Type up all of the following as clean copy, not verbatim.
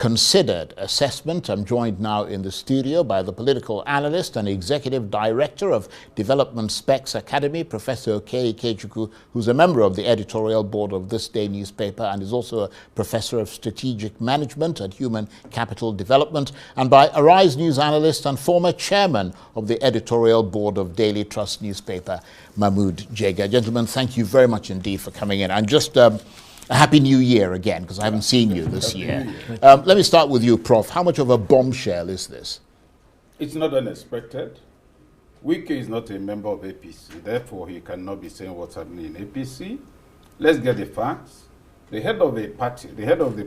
considered assessment. I'm joined now in the studio by the political analyst and executive director of Development Specs Academy, Professor Okei Ikechukwu, who's a member of the editorial board of This Day newspaper and is also a professor of strategic management and human capital development, and by Arise News analyst and former chairman of the editorial board of Daily Trust newspaper, Mahmood Jega. Gentlemen, thank you very much indeed for coming in. And just a Happy New Year again, because I haven't seen you this year. Let me start with you, Prof. How much of a bombshell is this? It's not unexpected. Wike is not a member of APC, therefore he cannot be saying what's happening in APC. Let's get the facts. The head of the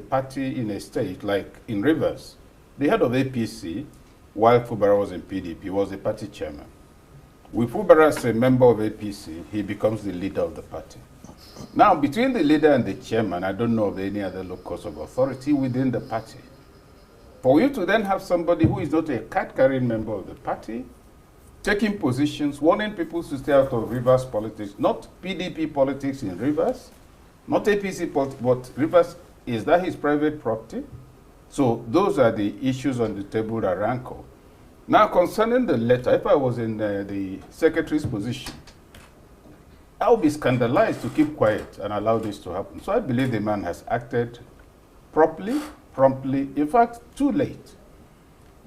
party in a state like in Rivers, the head of APC, while Fubara was in PDP, was the party chairman. With Fubara as a member of APC, he becomes the leader of the party. Now, between the leader and the chairman, I don't know of any other locus of authority within the party. For you to then have somebody who is not a card-carrying member of the party, taking positions, warning people to stay out of Rivers politics, not PDP politics in Rivers, not APC politics, but Rivers, is that his private property? So those are the issues on the table that rankle. Now, concerning the letter, if I was in the secretary's position, I would be scandalized to keep quiet and allow this to happen. So I believe the man has acted properly, promptly, in fact, too late.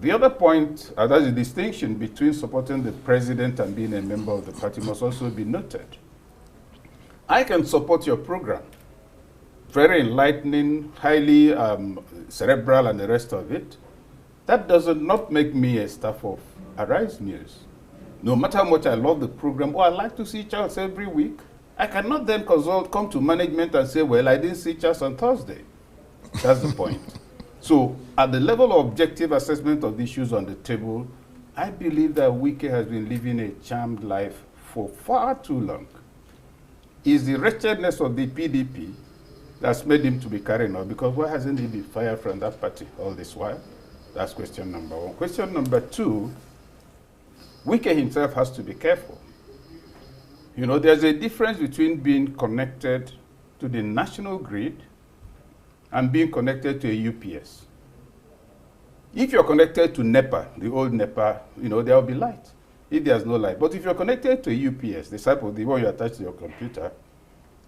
The other point, that's the distinction between supporting the president and being a member of the party, must also be noted. I can support your program. Very enlightening, highly cerebral and the rest of it. That does not make me a staff of Arise News. No matter how much I love the program, or I like to see Charles every week, I cannot then come to management and say, well, I didn't see Charles on Thursday. That's the point. So at the level of objective assessment of the issues on the table, I believe that Wike has been living a charmed life for far too long. It's the wretchedness of the PDP that's made him to be carrying on, because why hasn't he been fired from that party all this while? That's question number one. Question number two, Wike himself has to be careful. You know, there's a difference between being connected to the national grid and being connected to a UPS. If you're connected to NEPA, the old NEPA, you know, there will be light if there's no light. But if you're connected to a UPS, the type of the one you attach to your computer,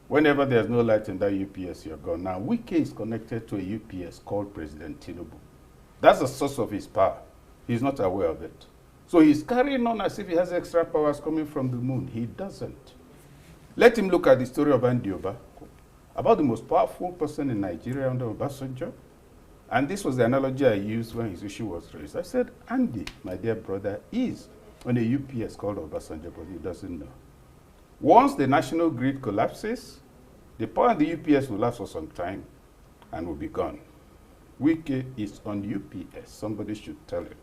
whenever there's no light in that UPS, you're gone. Now, Wike is connected to a UPS called President Tinubu. That's the source of his power. He's not aware of it. So he's carrying on as if he has extra powers coming from the moon. He doesn't. Let him look at the story of Andy Oba, about the most powerful person in Nigeria under Obasanjo. And this was the analogy I used when his issue was raised. I said, Andy, my dear brother, is on a UPS called Obasanjo, but he doesn't know. Once the national grid collapses, the power of the UPS will last for some time and will be gone. Wike is on UPS. Somebody should tell him.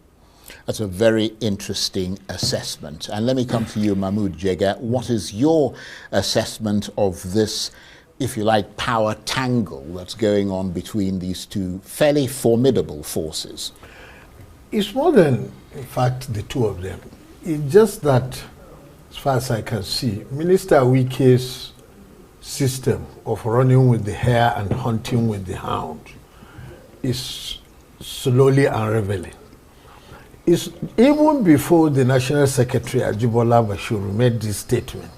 That's a very interesting assessment. And let me come to you, Mahmood Jega. What is your assessment of this, if you like, power tangle that's going on between these two fairly formidable forces? It's more than, in fact, the two of them. It's just that, as far as I can see, Minister Wike's system of running with the hare and hunting with the hound is slowly unraveling. It's even before the National Secretary Ajibola Bashir made this statement,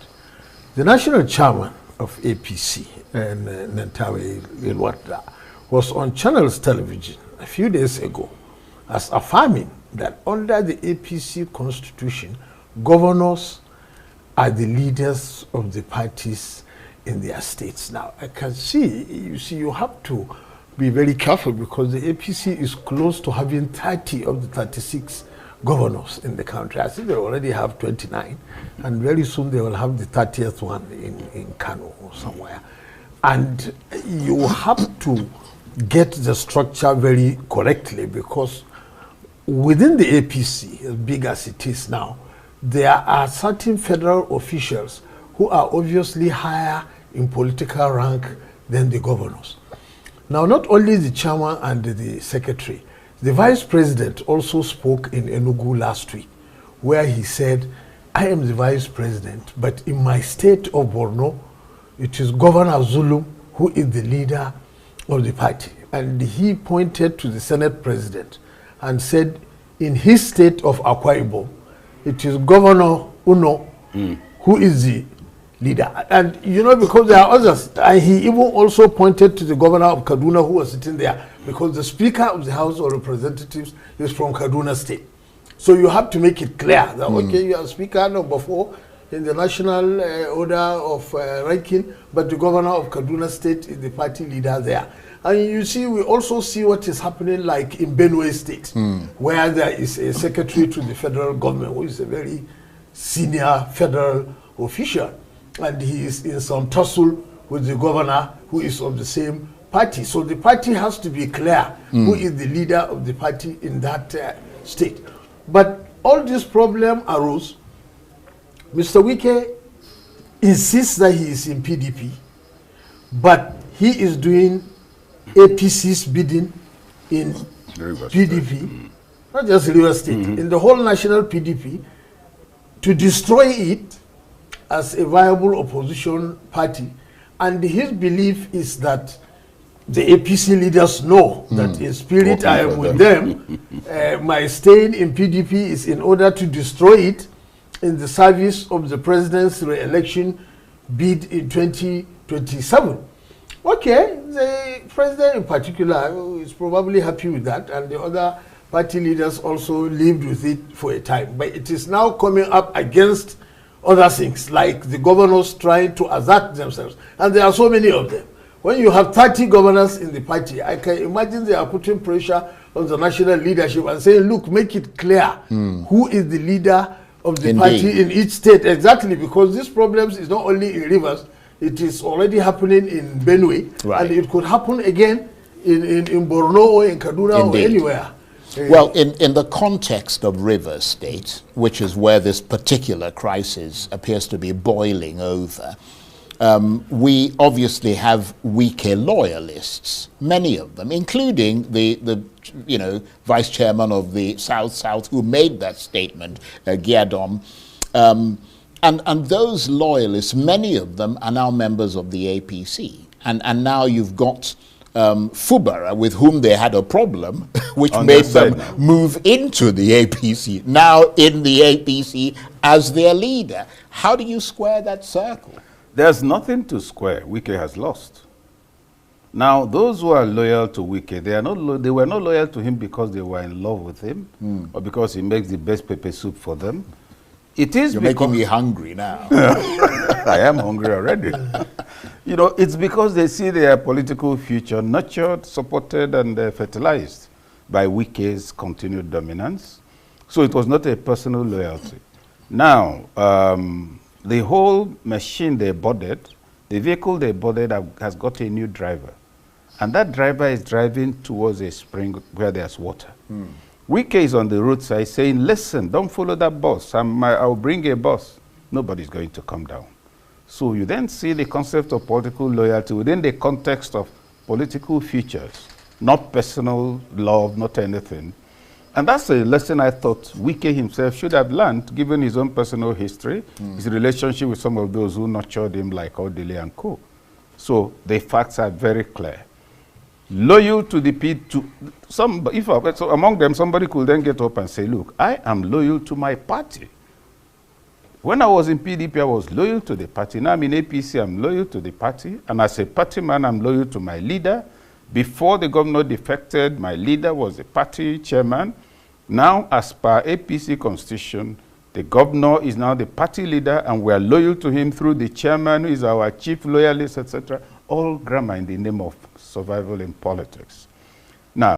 the national chairman of APC, Nentawe Ilwatra, was on Channels Television a few days ago as affirming that under the APC constitution, governors are the leaders of the parties in their states. Now, I can see, you have to be very careful, because the APC is close to having 30 of the 36 governors in the country. I think they already have 29, and very soon they will have the 30th one in Kano or somewhere. And you have to get the structure very correctly, because within the APC, as big as it is now, there are certain federal officials who are obviously higher in political rank than the governors. Now, not only the chairman and the secretary, the vice president also spoke in Enugu last week, where he said, I am the vice president, but in my state of Borno, it is Governor Zulum who is the leader of the party. and he pointed to the Senate president and said, in his state of Akwa Ibom, it is Governor Uno who is the leader. And you know, because there are others, and he even also pointed to the governor of Kaduna who was sitting there, because the Speaker of the House of Representatives is from Kaduna State. So you have to make it clear that, okay, you are Speaker number 4 in the national order of ranking, but the governor of Kaduna State is the party leader there. And you see, we also see what is happening like in Benue State, where there is a secretary to the federal government who is a very senior federal official. And he is in some tussle with the governor who is of the same party. So the party has to be clear who is the leader of the party in that state. But all this problem arose. Mr. Wike insists that he is in PDP, but he is doing APC's bidding in PDP, not just River State, in the whole national PDP, to destroy it as a viable opposition party. And his belief is that the APC leaders know that in spirit I am with them. My staying in PDP is in order to destroy it in the service of the president's re-election bid in 2027. Okay, the president in particular is probably happy with that, and the other party leaders also lived with it for a time. But it is now coming up against other things, like the governors trying to assert themselves. And there are so many of them. When you have 30 governors in the party, I can imagine they are putting pressure on the national leadership and saying, look, make it clear who is the leader of the party in each state. Exactly, because these problems is not only in Rivers, it is already happening in Benue, and it could happen again in Borno or in Kaduna or anywhere. Well, in the context of Rivers State, which is where this particular crisis appears to be boiling over, we obviously have Wike loyalists, many of them, including the vice chairman of the South who made that statement, Giadom. And those loyalists, many of them are now members of the APC. And now you've got Fubara, with whom they had a problem, which made them move into the APC, now in the APC as their leader. How do you square that circle? There's nothing to square. Wike has lost. Now, those who are loyal to Wike, they were not loyal to him because they were in love with him or because he makes the best pepper soup for them. It is You're making me hungry now. I am hungry already. You know, it's because they see their political future nurtured, supported, and fertilized by Wike's continued dominance. So it was not a personal loyalty. Now, the whole machine they boarded, the vehicle they boarded has got a new driver. And that driver is driving towards a spring where there's water. Wike is on the roadside saying, listen, don't follow that bus. I'll bring a bus. Nobody's going to come down. So you then see the concept of political loyalty within the context of political futures, not personal love, not anything. And that's a lesson I thought Wike himself should have learned, given his own personal history, his relationship with some of those who nurtured him, like Odile and co. So the facts are very clear. Loyal to the so among them, somebody could then get up and say, look, I am loyal to my party. When I was in PDP, I was loyal to the party. Now I'm in APC, I'm loyal to the party. And as a party man, I'm loyal to my leader. Before the governor defected, my leader was the party chairman. Now, as per APC constitution, the governor is now the party leader, and we are loyal to him through the chairman, who is our chief loyalist, etc. All grammar in the name of survival in politics. Now,